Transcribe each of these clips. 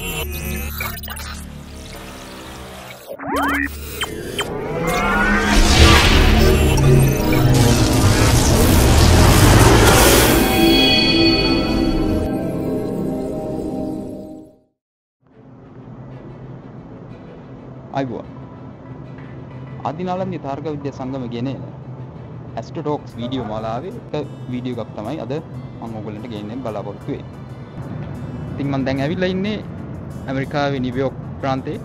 අයිබෝන් අද නාලන්දේ තාර්ක විද්‍යා සංගම ගෙනෙන Astro Talks වීඩියෝ මාලාවේ එක වීඩියෝ එකක් තමයි අද මම ඔයගොල්ලන්ට ගෙන්නන්න බලාපොරොත්තු වෙන්නේ. ඉතින් මම දැන් ඇවිල්ලා ඉන්නේ ඇමරිකාවේ නිව්යෝක් ප්‍රාන්තයේ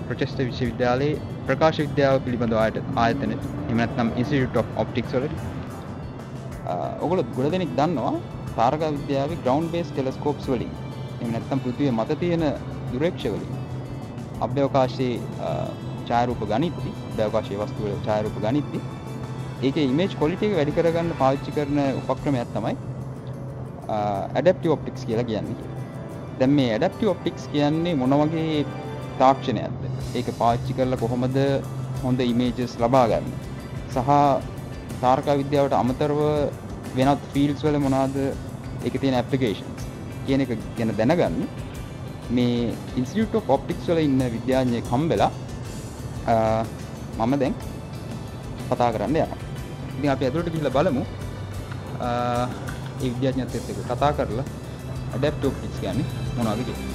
Rochester විශ්වවිද්‍යාලයේ ප්‍රකාශ විද්‍යාව පිළිබඳව ආයතන එහෙම නැත්නම් Institute of Optics වලට ඔයගොල්ලෝ ගොඩ දෙනෙක් දන්නවා තාරක විද්‍යාවේ ground based telescopes වලින් එහෙම නැත්නම් පෘථිවිය මත තියෙන දුරේක්ෂ වලින් අභ්‍යවකාශයේ ඡායාරූප ගණිතී අභ්‍යවකාශයේ වස්තු වල ඡායාරූප ගණිතී ඒකේ image quality එක වැඩි කරගන්න පාවිච්චි කරන උපක්‍රමයක් තමයි adaptive optics කියලා කියන්නේ. දැන් මේ adaptive optics කියන්නේ මොන වගේ තාක්ෂණයක්ද? ඒක පාවිච්චි කරලා කොහොමද හොඳ images ලබා ගන්න? සහ තාරක විද්‍යාවට අමතරව වෙනත් fields වල මොනවාද ඒකේ තියෙන applications කියන එක ගැන දැනගන්න මේ Institute of Optics වල ඉන්න විද්‍යාඥයෙක් හම්බෙලා මම දැන් කතා කරන්න යනවා. ඉතින් අපි අදට ගිහිල්ලා බලමු ඒ විද්‍යාඥයත් එක්ක කතා කරලා adaptive optics කියන්නේ මොනවද කියලා.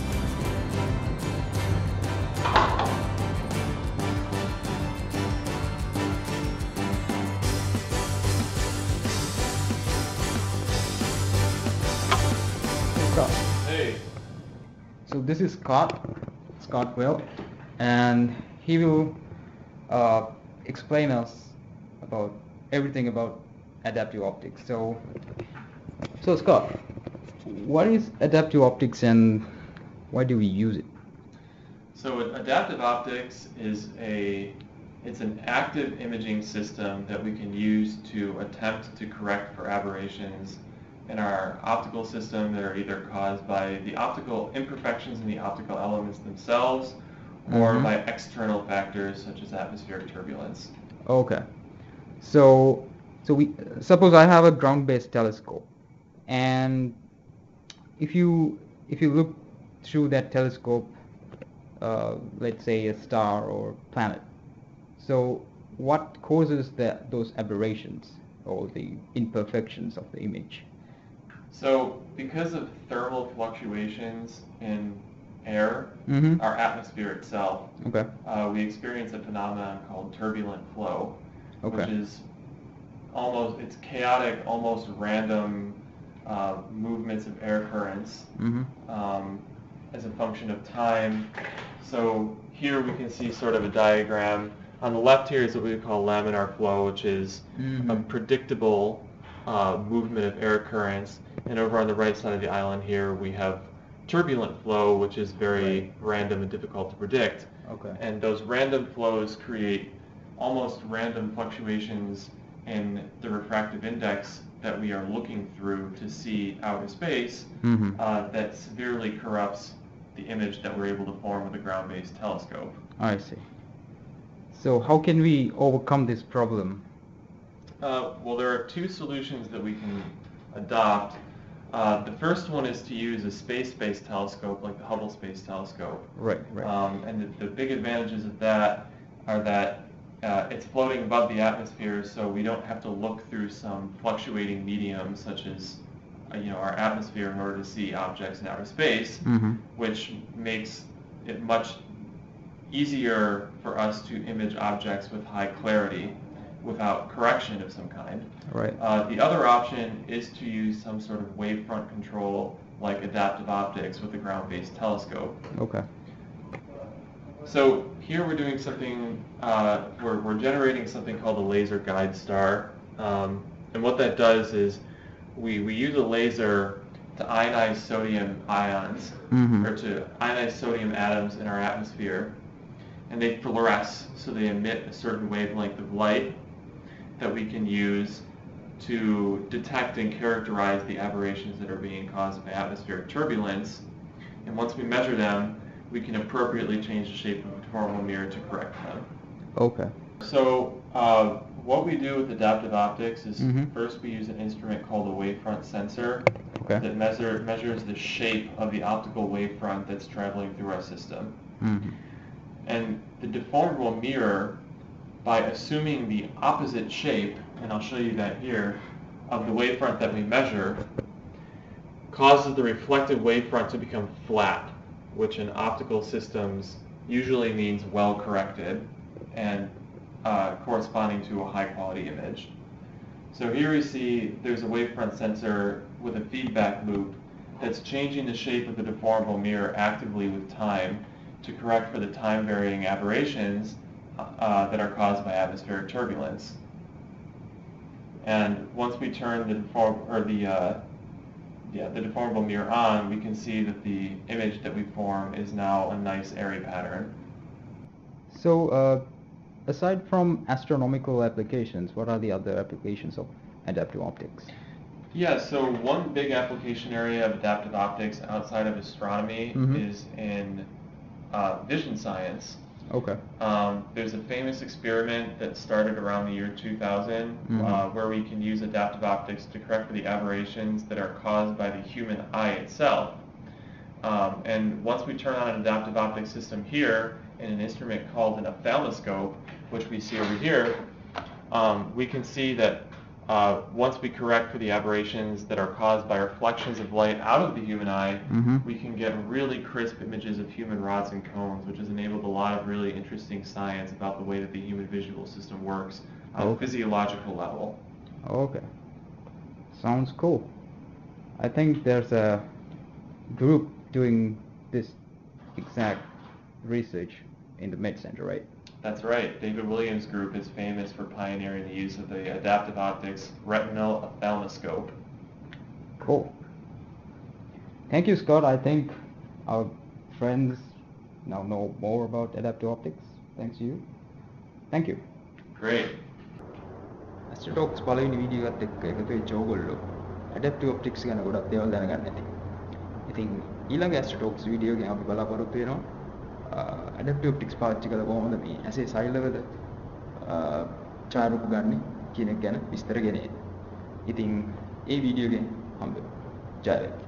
Hey. So this is Scott Well, and he will explain us about everything about adaptive optics. So Scott, what is adaptive optics and why do we use it? So adaptive optics is it's an active imaging system that we can use to attempt to correct for aberrations in our optical system that are either caused by the optical imperfections in the optical elements themselves or by external factors such as atmospheric turbulence. Okay. So we suppose I have a ground-based telescope, and if you look through that telescope, let's say a star or planet, so what causes those aberrations or the imperfections of the image? So because of thermal fluctuations in air, our atmosphere itself, Okay. We experience a phenomenon called turbulent flow, Okay. which is it's chaotic, almost random movements of air currents as a function of time. So here we can see sort of a diagram. On the left here is what we call laminar flow, which is a predictable movement of air currents. And over on the right side of the island here, we have turbulent flow, which is very random and difficult to predict. Okay. And those random flows create almost random fluctuations in the refractive index that we are looking through to see outer space that severely corrupts the image that we're able to form with a ground-based telescope. I see. So how can we overcome this problem? Well, there are two solutions that we can adopt. The first one is to use a space-based telescope like the Hubble Space Telescope. Right. And the big advantages of that are that it's floating above the atmosphere, so we don't have to look through some fluctuating medium such as our atmosphere in order to see objects in outer space, which makes it much easier for us to image objects with high clarity without correction of some kind. Right. The other option is to use some sort of wavefront control like adaptive optics with a ground-based telescope. Okay. So here we're doing something, we're generating something called a laser guide star. And what that does is we use a laser to ionize sodium ions, or to ionize sodium atoms in our atmosphere. And they fluoresce, so they emit a certain wavelength of light that we can use to detect and characterize the aberrations that are being caused by atmospheric turbulence. And once we measure them, we can appropriately change the shape of a conformal mirror to correct them. Okay. So What we do with adaptive optics is Mhm. first we use an instrument called a wavefront sensor Okay. that measures the shape of the optical wavefront that's traveling through our system. Mhm. And the deformable mirror, by assuming the opposite shape, and I'll show you that here, of the wavefront that we measure, causes the reflected wavefront to become flat, which in optical systems usually means well corrected and corresponding to a high quality image. So here we see there's a wavefront sensor with a feedback loop that's changing the shape of the deformable mirror actively with time to correct for the time varying aberrations that are caused by atmospheric turbulence. And once we turn the deformable mirror on, we can see that the image that we form is now a nice airy pattern. So, aside from astronomical applications, what are the other applications of adaptive optics? Yeah, so one big application area of adaptive optics outside of astronomy Mhm. is in vision science. Okay. There's a famous experiment that started around the year 2000 where we can use adaptive optics to correct for the aberrations that are caused by the human eye itself. And once we turn on an adaptive optics system here in an instrument called an ophthalmoscope, which we see over here, we can see that once we correct for the aberrations that are caused by reflections of light out of the human eye, we can get really crisp images of human rods and cones, which has enabled a lot of really interesting science about the way that the human visual system works on a physiological level. Okay. Sounds cool. I think there's a group doing this exact research in the Med Center, right? That's right. David Williams' group is famous for pioneering the use of the adaptive optics retinal ophthalmoscope. Cool. Thank you, Scott. I think our friends now know more about adaptive optics. Thanks to you. Thank you. Great. Astro Talks පළවෙනි video එකත් එක්ක එකතු වෙච්ච ඕගොල්ලෝ adaptive optics ගැන ගොඩක් දේවල් දැනගන්න ඇති. ඉතින් ඊළඟ Astro Talks වීඩියෝ එකෙන් අපි බලාපොරොත්තු වෙනවා adaptive optics පාවිච්චි කරලා කොහොමද මේ ඇසේ සෛලවල ඡායාරූප ගන්න කියන එක ගැන විස්තර ගෙනෙන්නේ. ඉතින් ඒ වීඩියෝ එකෙන් හම්බෙමු. ජය වේවා.